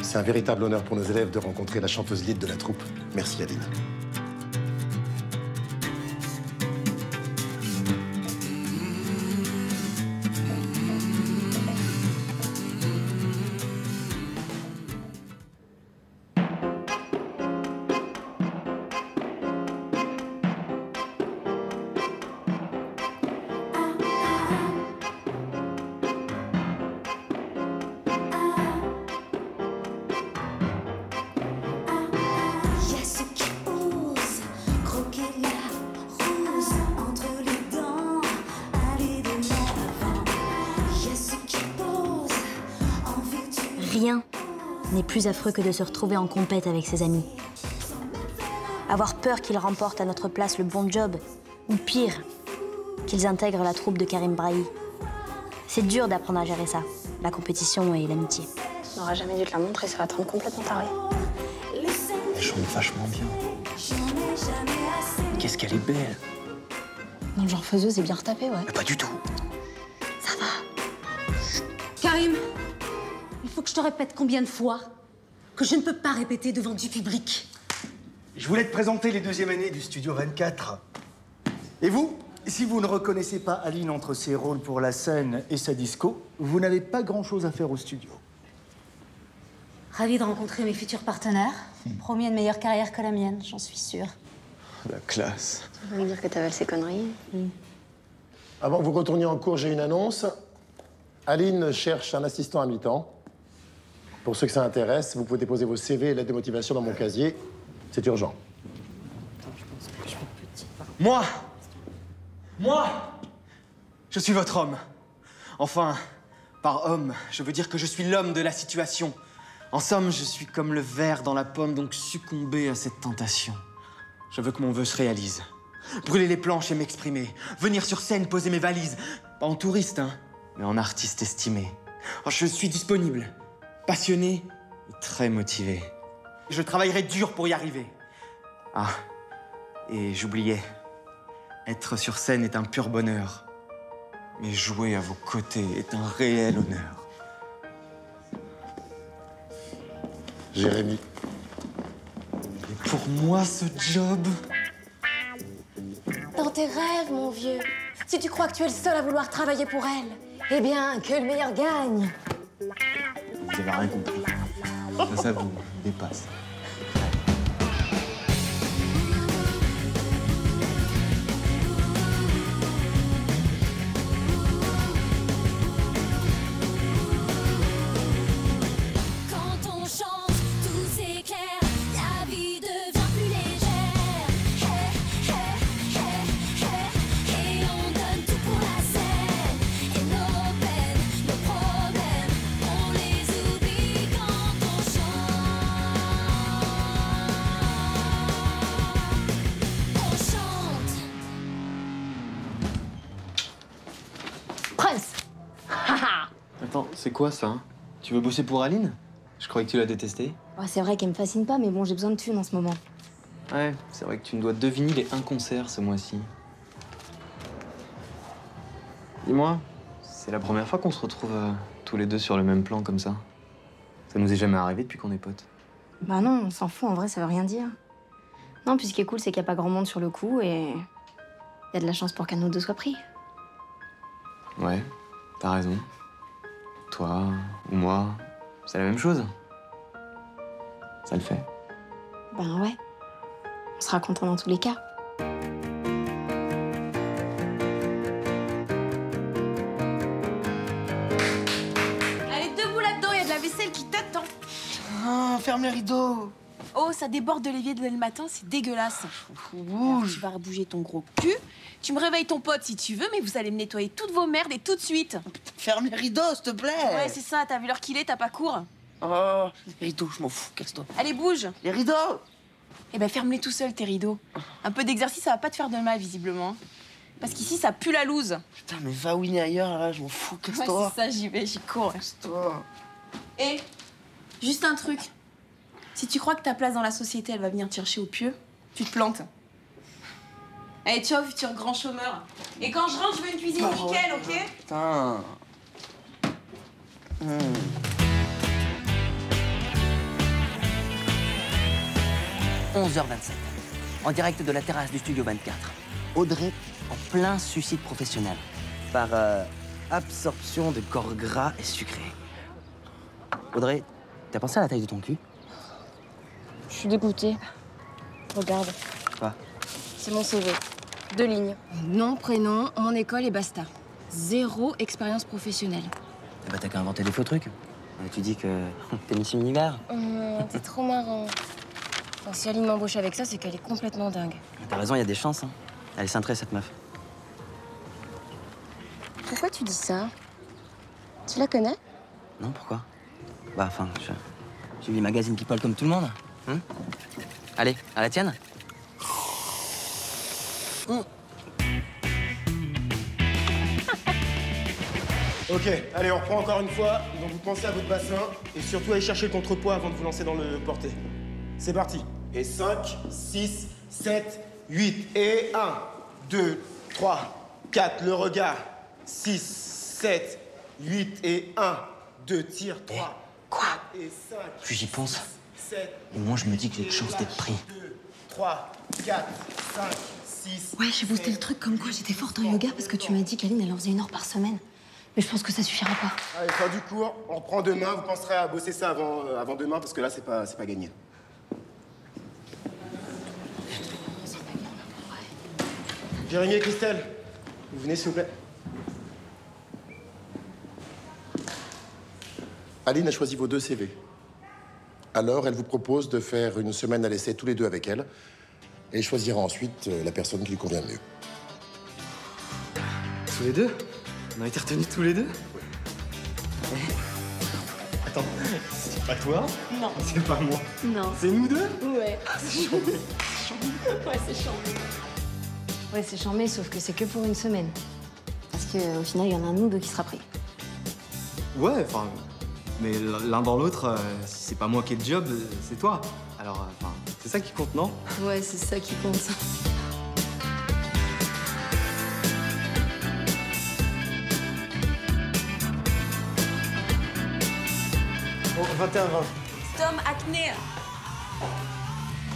C'est un véritable honneur pour nos élèves de rencontrer la chanteuse lead de la troupe. Merci, Aline. Rien n'est plus affreux que de se retrouver en compète avec ses amis. Avoir peur qu'ils remportent à notre place le bon job, ou pire, qu'ils intègrent la troupe de Karim Brahi. C'est dur d'apprendre à gérer ça, la compétition et l'amitié. On n'aura jamais dû te la montrer, ça va te rendre complètement taré. Elle chante vachement bien. Qu'est-ce qu'elle est belle. Dans le genre faiseuse, c'est bien retapé, ouais. Mais pas du tout. Ça va. Karim, il faut que je te répète combien de fois que je ne peux pas répéter devant du public. Je voulais te présenter les deuxièmes années du Studio 24. Et vous, si vous ne reconnaissez pas Aline entre ses rôles pour la scène et sa disco, vous n'avez pas grand-chose à faire au studio. Ravie de rencontrer mes futurs partenaires. Promis une meilleure carrière que la mienne, j'en suis sûre. La classe. Tu veux dire que t'avales ces conneries? Avant que vous retourniez en cours, j'ai une annonce. Aline cherche un assistant à mi-temps. Pour ceux que ça intéresse, vous pouvez déposer vos CV et lettres de motivation dans mon casier. C'est urgent. Moi, je suis votre homme. Enfin, par homme, je veux dire que je suis l'homme de la situation. En somme, je suis comme le ver dans la pomme, donc succomber à cette tentation. Je veux que mon vœu se réalise. Brûler les planches et m'exprimer. Venir sur scène, poser mes valises. Pas en touriste, hein, mais en artiste estimé. Alors, je suis disponible, passionné et très motivé. Je travaillerai dur pour y arriver. Ah, et j'oubliais. Être sur scène est un pur bonheur. Mais jouer à vos côtés est un réel honneur. Jérémy. Et pour moi, ce job... Dans tes rêves, mon vieux. Si tu crois que tu es le seul à vouloir travailler pour elle, eh bien, que le meilleur gagne. Vous avez rien compris. Ça vous dépasse. Attends, c'est quoi ça, hein? Tu veux bosser pour Aline? Je croyais que tu la détestais. Ouais, c'est vrai qu'elle me fascine pas, mais bon, j'ai besoin de thunes en ce moment. Ouais, c'est vrai que tu me dois 2 vinyles et 1 concert ce mois-ci. Dis-moi, c'est la première fois qu'on se retrouve tous les deux sur le même plan comme ça. Ça nous est jamais arrivé depuis qu'on est potes. Bah non, on s'en fout, en vrai, ça veut rien dire. Non, puis ce qui est cool, c'est qu'il n'y a pas grand monde sur le coup et... il y a de la chance pour qu'un de nous deux soit pris. Ouais, t'as raison. Toi ou moi, c'est la même chose. Ça le fait. Ben ouais. On sera content dans tous les cas. Allez, debout là-dedans, il y a de la vaisselle qui t'attend. Ah, ferme les rideaux. Oh, ça déborde de l'évier dès le matin, c'est dégueulasse. Alors, tu vas bouger ton gros cul. Tu me réveilles ton pote si tu veux, mais vous allez me nettoyer toutes vos merdes et tout de suite. Ferme les rideaux, s'il te plaît. Ouais, c'est ça, t'as vu l'heure qu'il est, t'as pas cours. Oh, les rideaux, je m'en fous, casse-toi. Allez, bouge. Les rideaux. Eh ben, ferme-les tout seul, tes rideaux. Un peu d'exercice, ça va pas te faire de mal, visiblement. Parce qu'ici, ça pue la loose. Putain, mais va ouiner ailleurs, là, je m'en fous, Ouais, casse-toi. c'est ça, j'y vais, j'y cours. Casse-toi. Et juste un truc. Si tu crois que ta place dans la société, elle va venir te chercher au pieu, tu te plantes. Allez, ciao, futur grand chômeur. Et quand je rentre, je veux une cuisine nickel, ok? Putain. 11h27. En direct de la terrasse du Studio 24. Audrey en plein suicide professionnel. Par absorption de corps gras et sucrés. Audrey, t'as pensé à la taille de ton cul? Je suis dégoûtée. Regarde. Quoi? C'est mon CV. 2 lignes. Nom, prénom, mon école et basta. 0 expérience professionnelle. Eh bah t'as qu'à inventer des faux trucs. Tu dis que t'es Miss Univers. T'es trop marrant. Enfin, si Aline m'embauche avec ça, c'est qu'elle est complètement dingue. T'as raison, il y a des chances. Hein. Elle est cintrée, cette meuf. Pourquoi tu dis ça? Tu la connais? Non, pourquoi? Bah, enfin, je lis magazine People comme tout le monde. Hein? Allez, à la tienne. Ok, allez, on reprend encore une fois. Donc vous pensez à votre bassin et surtout allez chercher le contrepoids avant de vous lancer dans le porté. C'est parti. Et 5, 6, 7, 8. Et 1, 2, 3, 4. Le regard. 6, 7, 8. Et 1, 2, tire. 3, quoi? Et 5. Plus j'y pense, 7, et moins je me dis que j'ai de chance d'être pris. 2, 3, 4, 5, 6. Ouais, j'ai boosté le truc comme quoi j'étais forte en yoga parce que tu m'as dit qu'Aline, elle en faisait 1 heure par semaine. Mais je pense que ça suffira pas. Allez, fin du cours, on reprend demain. Vous penserez à bosser ça avant demain parce que là, c'est pas gagné. Jérémy et Christelle, vous venez s'il vous plaît. Aline a choisi vos 2 CV. Alors, elle vous propose de faire une semaine à l'essai tous les 2 avec elle et choisira ensuite la personne qui lui convient le mieux. Tous les deux? On a été retenus tous les deux? Oui. Attends, c'est pas toi? Non. C'est pas moi? Non. C'est nous deux? Ouais. C'est chambé. Ouais, c'est chambé. Ouais, c'est chambé, sauf que c'est que pour une semaine. Parce qu'au final, il y en a un de nous 2 qui sera pris. Ouais, enfin... Mais l'un dans l'autre, si c'est pas moi qui ai le job, c'est toi. Alors, enfin, c'est ça qui compte, non? Ouais, c'est ça qui compte. Bon, 21-20. Tom Acné.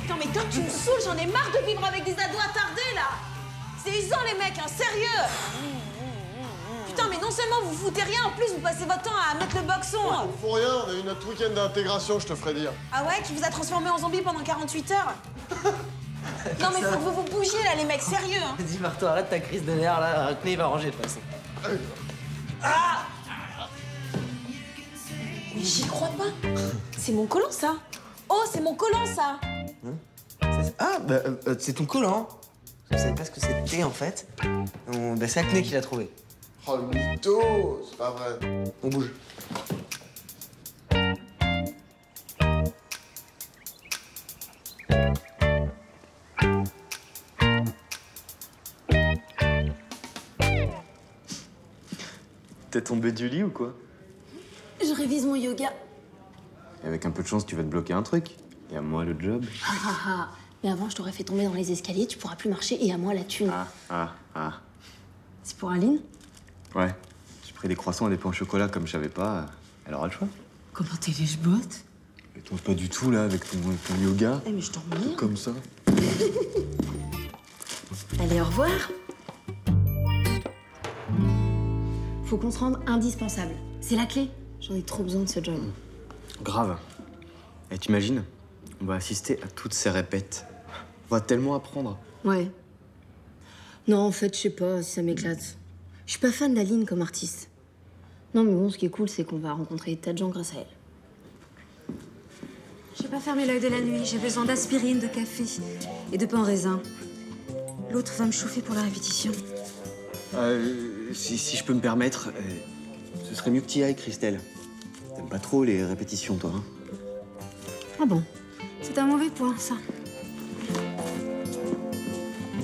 Putain, mais Tom, tu me saoules, j'en ai marre de vivre avec des ados attardés, là. C'est usant, les mecs, hein, sérieux. Putain, mais non seulement vous foutez rien, en plus vous passez votre temps à mettre le boxon. On fout rien, on a eu notre week-end d'intégration, je te ferai dire. Ah ouais, qui vous a transformé en zombie pendant 48 heures. Non mais faut que vous vous bougiez là, les mecs, sérieux. Hein. Dis, Marteau, arrête ta crise de nerfs, là. Acné, il va ranger, de toute façon. Ah! Mais j'y crois pas. C'est mon collant, ça. Oh, c'est mon collant, ça. Ah, bah, c'est ton collant. Je savais pas ce que c'était, en fait. Bah, c'est Acné qui l'a trouvé. Oh, le mytho, c'est pas vrai. On bouge. T'es tombé du lit ou quoi? Je révise mon yoga. Et avec un peu de chance, tu vas te bloquer un truc. Et à moi le job. Mais avant, je t'aurais fait tomber dans les escaliers, tu pourras plus marcher et à moi la thune. C'est pour Aline? Ouais. J'ai pris des croissants et des pains au chocolat comme je savais pas. Elle aura le choix. Comment t'es lèche-botte? Mais toi, pas du tout là avec ton yoga. Eh, mais je t'emmerde. Comme ça. Allez, au revoir. Faut qu'on se rende indispensable. C'est la clé. J'en ai trop besoin de ce job. Grave. Et t'imagines? On va assister à toutes ces répètes. On va tellement apprendre. Ouais. Non, en fait, je sais pas si ça m'éclate. Je suis pas fan d'Aline comme artiste. Non, mais bon, ce qui est cool, c'est qu'on va rencontrer des tas de gens grâce à elle. J'ai pas fermé l'œil de la nuit. J'ai besoin d'aspirine, de café et de pain en raisin. L'autre va me chauffer pour la répétition. Si je peux me permettre, ce serait mieux que t'y ailles, Christelle. T'aimes pas trop les répétitions, toi, hein? Ah bon? C'est un mauvais point, ça.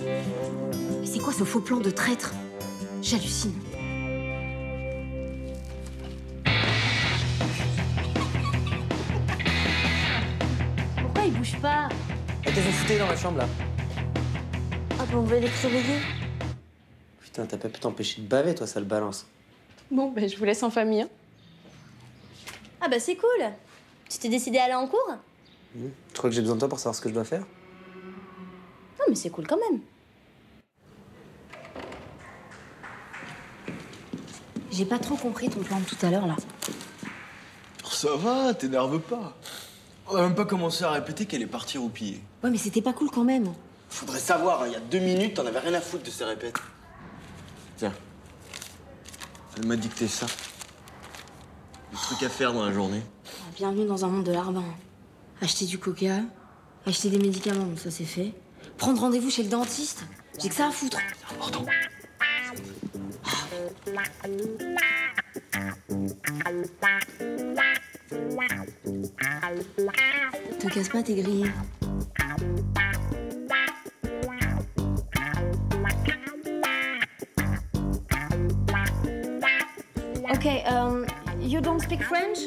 Mais c'est quoi ce faux plan de traître? J'hallucine. Pourquoi il bouge pas? Elle t'es foutée dans la chambre, là. Ah bah on va les réveiller. Putain, t'as pas pu t'empêcher de baver, toi, ça le balance. Bon, ben, je vous laisse en famille. Hein. Ah bah c'est cool. Tu t'es décidé à aller en cours? Tu crois que j'ai besoin de toi pour savoir ce que je dois faire? mais c'est cool quand même. J'ai pas trop compris ton plan de tout à l'heure, là. Ça va, t'énerve pas. On a même pas commencé à répéter qu'elle est partie roupiller. Ouais, mais c'était pas cool quand même. Faudrait savoir, il y a 2 minutes, t'en avais rien à foutre de ces répètes. Tiens. Elle m'a dicté ça. Des trucs à faire dans la journée. Bienvenue dans un monde de larbin. Acheter du coca, acheter des médicaments, bon, ça c'est fait. Prendre rendez-vous chez le dentiste, j'ai que ça à foutre. C'est important. Te casse pas, t'es grillé. Ok, you don't speak French?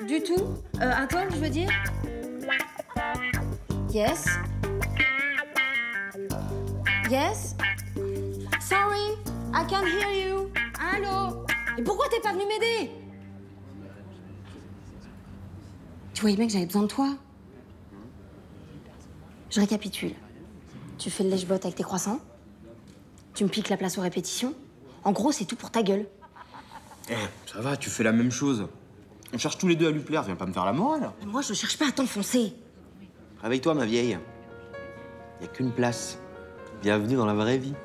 Du tout? À toi, je veux dire? Yes? Yes? Sorry, I can't hear you. Allô? Et pourquoi t'es pas venu m'aider? Tu voyais bien que j'avais besoin de toi. Je récapitule. Tu fais le lèche-botte avec tes croissants. Tu me piques la place aux répétitions. En gros, c'est tout pour ta gueule. Eh, ça va, tu fais la même chose. On cherche tous les deux à lui plaire, viens pas me faire la morale. Mais moi, je cherche pas à t'enfoncer. Réveille-toi, ma vieille. Y a qu'une place. Bienvenue dans la vraie vie.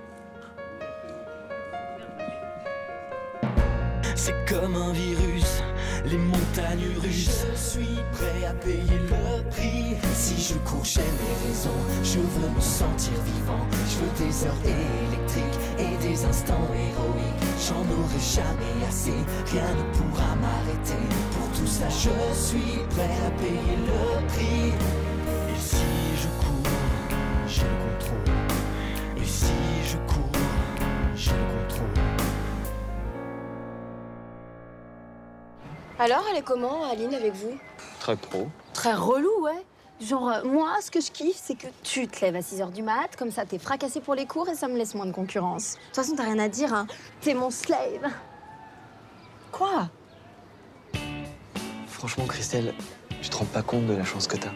C'est comme un virus, les montagnes russes. Je suis prêt à payer le prix. Si je cours, j'ai mes raisons. Je veux me sentir vivant. Je veux des heures électriques et des instants héroïques. J'en aurai jamais assez, rien ne pourra m'arrêter. Pour tout ça, je suis prêt à payer le prix. Et si je cours, j'ai le contrôle. Et si je cours, j'ai le contrôle. Alors, elle est comment, Aline, avec vous? Très pro. Très relou, ouais. Genre, moi, ce que je kiffe, c'est que tu te lèves à 6h du mat, comme ça, t'es fracassé pour les cours et ça me laisse moins de concurrence. De toute façon, t'as rien à dire, hein. T'es mon slave. Quoi? Franchement, Christelle, tu te rends pas compte de la chance que t'as.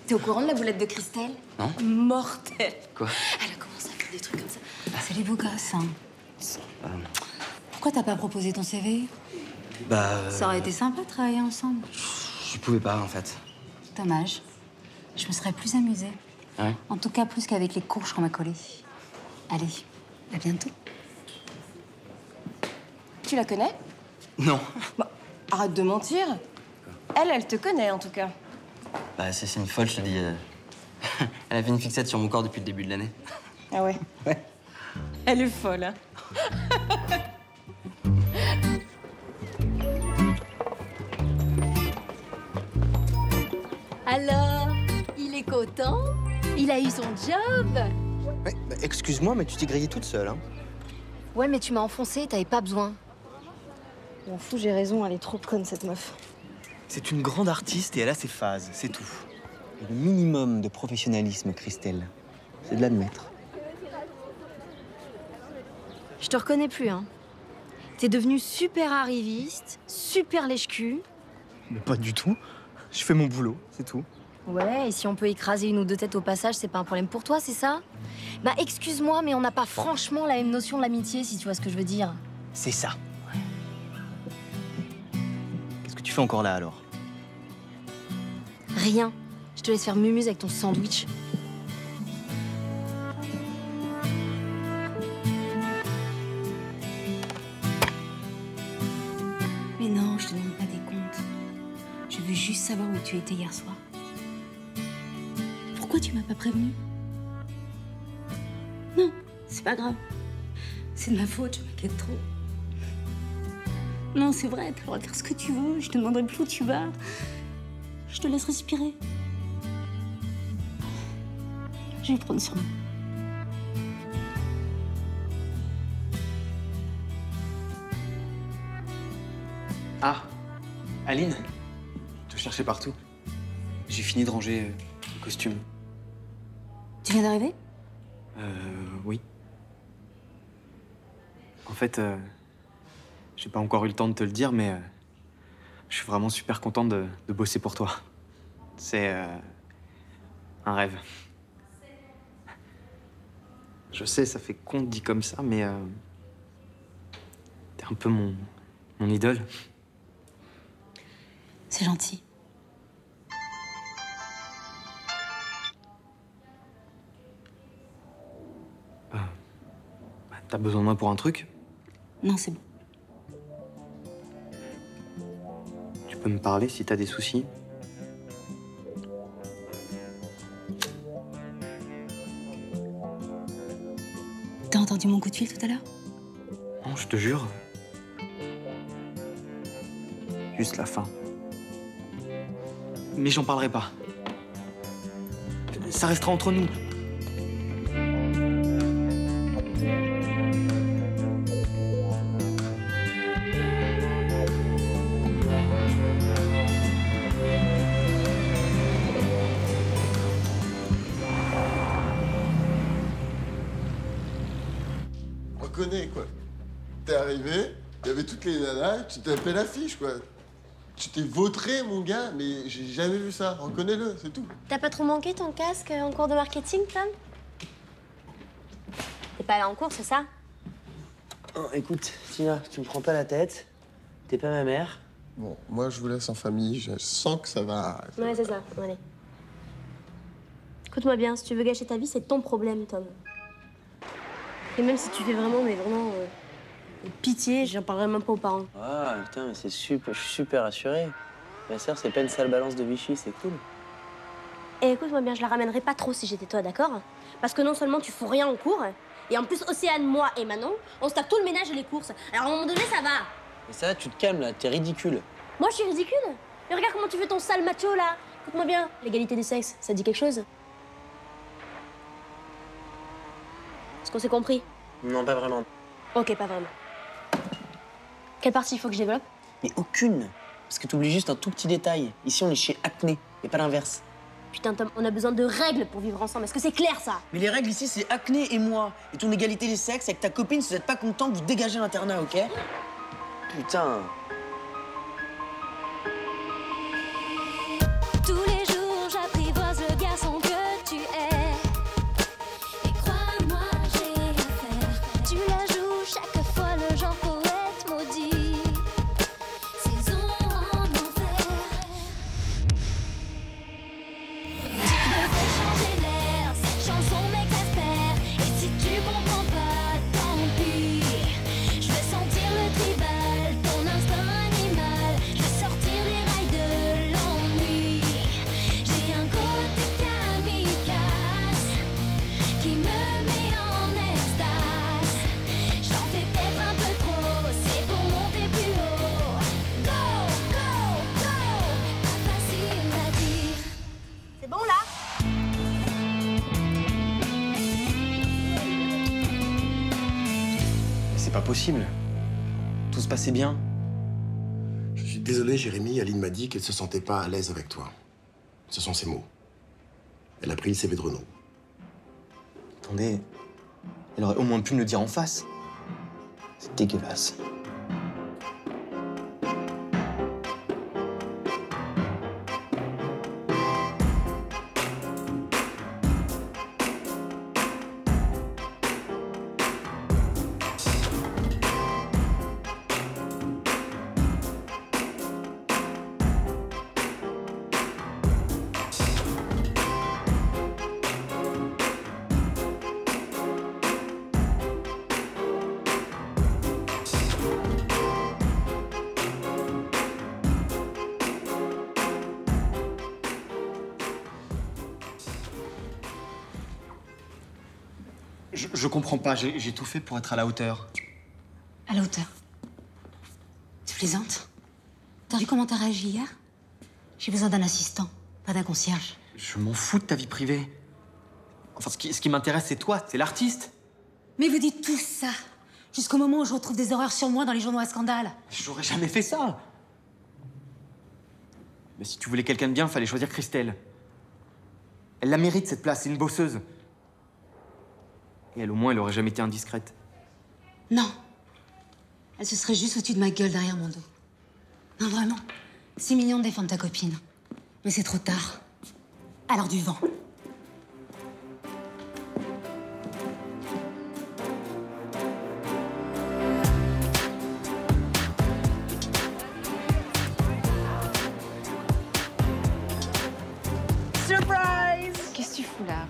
T'es au courant de la boulette de Christelle? Non. Mortelle. Quoi? Elle a commencé à faire des trucs comme ça. C'est les beaux gosses, hein. Pourquoi t'as pas proposé ton CV? Bah... Ça aurait été sympa de travailler ensemble. Je pouvais pas, en fait. Dommage. Je me serais plus amusée. Ouais. En tout cas, plus qu'avec les courges qu'on m'a collées. Allez, à bientôt. Tu la connais? Non. Bah, arrête de mentir. Elle te connaît en tout cas. Bah, c'est une folle, je te dis. Elle avait une fixette sur mon corps depuis le début de l'année. Ah ouais? Ouais. Elle est folle, hein. Alors, il est content? Il a eu son job? Ouais, bah, excuse-moi, mais tu t'es grillée toute seule, hein. Ouais, mais tu m'as enfoncé, t'avais pas besoin. M'en fous, j'ai raison, elle est trop conne, cette meuf. C'est une grande artiste et elle a ses phases, c'est tout. Et le minimum de professionnalisme, Christelle, c'est de l'admettre. Je te reconnais plus, hein. T'es devenu super arriviste, super lèche-cul. Mais pas du tout. Je fais mon boulot, c'est tout. Ouais, et si on peut écraser une ou deux têtes au passage, c'est pas un problème pour toi, c'est ça? Bah, excuse-moi, mais on n'a pas franchement la même notion de l'amitié, si tu vois ce que je veux dire. C'est ça. Qu'est-ce que tu fais encore là, alors? Rien. Je te laisse faire mumuse avec ton sandwich. Mais non, je te demande pas des comptes. Je veux juste savoir où tu étais hier soir. Pourquoi tu m'as pas prévenu? Non, c'est pas grave. C'est de ma faute, je m'inquiète trop. Non, c'est vrai, t'as le droit de faire ce que tu veux. Je te demanderai plus où tu vas. Je te laisse respirer. Je vais prendre sur moi. Ah, Aline, je te cherchais partout. J'ai fini de ranger le costume. Tu viens d'arriver? Oui. En fait, j'ai pas encore eu le temps de te le dire, mais je suis vraiment super content de bosser pour toi. C'est un rêve. Je sais, ça fait con dit comme ça, mais t'es un peu mon idole. C'est gentil. T'as besoin de moi pour un truc? Non, c'est bon. Tu peux me parler si t'as des soucis? T'as entendu mon coup de fil tout à l'heure? Non, je te jure. Juste la fin. Mais j'en parlerai pas. Ça restera entre nous. Reconnais, quoi. T'es arrivé, il y avait toutes les nanas, tu t'as fait l'affiche, quoi. Tu t'es vautré, mon gars, mais j'ai jamais vu ça. Reconnais-le, c'est tout. T'as pas trop manqué ton casque en cours de marketing, Tom? T'es pas allé en cours, c'est ça? Oh, écoute, Tina, tu me prends pas la tête. T'es pas ma mère. Bon, moi, je vous laisse en famille. Je sens que ça va... Ouais, c'est ça. Bon, allez. Écoute-moi bien, si tu veux gâcher ta vie, c'est ton problème, Tom. Et même si tu fais vraiment, pitié, j'en parlerai même pas aux parents. Ah, putain, mais c'est super, je suis super rassuré. Ma sœur, c'est pas une sale balance de Vichy, c'est cool. Et écoute-moi bien, je la ramènerai pas trop si j'étais toi, d'accord? Parce que non seulement tu fous rien en cours, et en plus, Océane, moi et Manon, on se tape tout le ménage et les courses. Alors à un moment donné, ça va. Mais ça, tu te calmes, là, t'es ridicule. Moi, je suis ridicule? Mais regarde comment tu fais ton sale macho, là. Écoute-moi bien, l'égalité des sexes, ça dit quelque chose? Est-ce qu'on s'est compris? Non, pas vraiment. Ok, pas vraiment. Quelle partie il faut que je développe? Mais aucune. Parce que t'oublies juste un tout petit détail. Ici, on est chez Acné, et pas l'inverse. Putain, Tom, on a besoin de règles pour vivre ensemble. Est-ce que c'est clair, ça? Mais les règles ici, c'est Acné et moi. Et ton égalité des sexes, avec ta copine, si vous êtes pas content, vous dégagez l'internat, ok? Putain. Tous les jours, j'apprivoise le garçon que tu es. Et crois-moi, j'ai affaire. Tu la joues chaque fois le genre poète maudit. Saison en enfer. Tu devrais changer l'air, cette chanson m'exaspère. Et si tu comprends pas, tant pis. Je vais sentir le tribal, ton instinct animal. Je vais sortir les rails de l'ennui. J'ai un côté kamikaze qui me met en extase. J'en fais peut-être un peu trop, c'est pour monter plus haut. Go, go, go, pas facile à dire. C'est bon, là? Mais c'est pas possible. Tout se passait bien. Je suis désolé, Jérémy. Aline m'a dit qu'elle se sentait pas à l'aise avec toi. Ce sont ses mots. Elle a pris le CV de Renaud. Attendez, elle aurait au moins pu me le dire en face. C'est dégueulasse. Je comprends pas, j'ai tout fait pour être à la hauteur. À la hauteur. Tu plaisantes? T'as vu comment t'as réagi hier? J'ai besoin d'un assistant, pas d'un concierge. Je m'en fous de ta vie privée. Enfin, ce qui m'intéresse, c'est toi, c'est l'artiste. Mais vous dites tout ça jusqu'au moment où je retrouve des horreurs sur moi dans les journaux à scandale. J'aurais jamais fait ça. Mais si tu voulais quelqu'un de bien, fallait choisir Christelle. Elle la mérite, cette place, c'est une bosseuse. Et elle, au moins, elle aurait jamais été indiscrète. Non. Elle se serait juste foutue de ma gueule derrière mon dos. Non, vraiment. C'est mignon de défendre ta copine. Mais c'est trop tard. Alors du vent. Surprise! Qu'est-ce que tu fous là?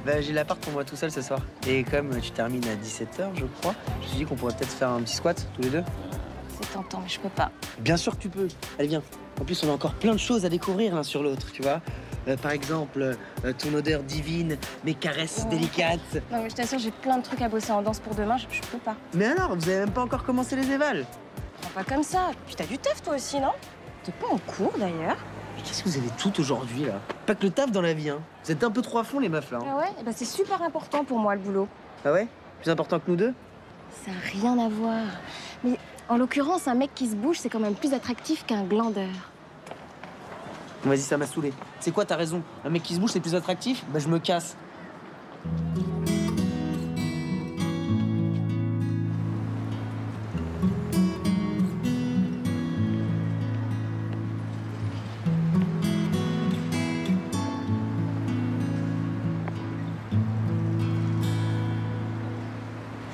Bah, j'ai l'appart pour moi tout seul ce soir. Et comme tu termines à 17h, je crois, je me suis dit qu'on pourrait peut-être faire un petit squat tous les deux. C'est tentant, mais je peux pas. Bien sûr que tu peux. Allez, viens. En plus, on a encore plein de choses à découvrir l'un sur l'autre, tu vois. Par exemple, ton odeur divine, mes caresses délicates. Non, mais je t'assure, j'ai plein de trucs à bosser en danse pour demain, je peux pas. Mais alors, vous avez même pas encore commencé les évals? Prends pas comme ça. Puis t'as du taf toi aussi, non? T'es pas en cours d'ailleurs. Mais qu'est-ce que vous avez tout aujourd'hui, là? Pas que le taf dans la vie, hein. Vous êtes un peu trop à fond, les meufs, là. Hein. Ah ouais? Eh ben, c'est super important pour moi, le boulot. Ah ouais? Plus important que nous deux? Ça n'a rien à voir. Mais en l'occurrence, un mec qui se bouge, c'est quand même plus attractif qu'un glandeur. Vas-y, ça m'a saoulé. C'est quoi, t'as raison. Un mec qui se bouge, c'est plus attractif? Bah, je me casse.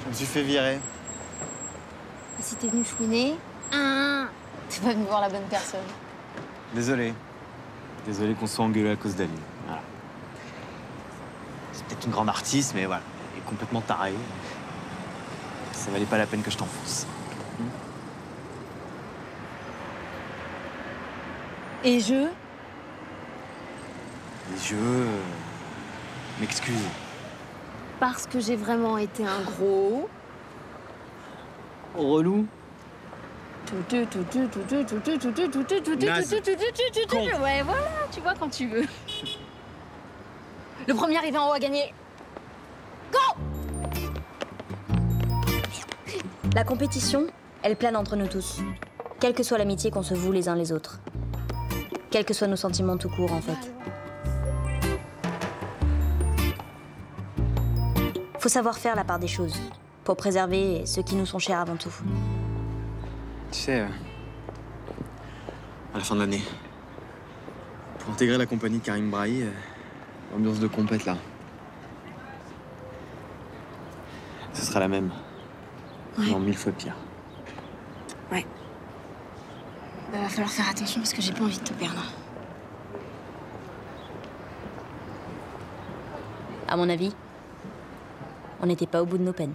Je me suis fait virer. Si t'es venu fouiner, t'es pas venu voir la bonne personne. Désolé. Désolé qu'on soit engueulé à cause d'Aline. Voilà. C'est peut-être une grande artiste, mais voilà. Elle est complètement tarée. Ça valait pas la peine que je t'enfonce. Et je m'excuse. Parce que j'ai vraiment été un gros... relou. Ouais, voilà, tu vois quand tu veux. Le premier arrivé en haut a gagné. Go! La compétition, elle plane entre nous tous. Quelle que soit l'amitié qu'on se voue les uns les autres. Quels que soient nos sentiments tout court, en fait. Faut savoir faire la part des choses, pour préserver ceux qui nous sont chers avant tout. Tu sais, à la fin de l'année, pour intégrer la compagnie de Karim Brahi, l'ambiance de compète, là, ce sera la même. Ouais. Non, 1000 fois pire. Ouais. Bah, va falloir faire attention parce que j'ai pas envie de te perdre. À mon avis, on n'était pas au bout de nos peines.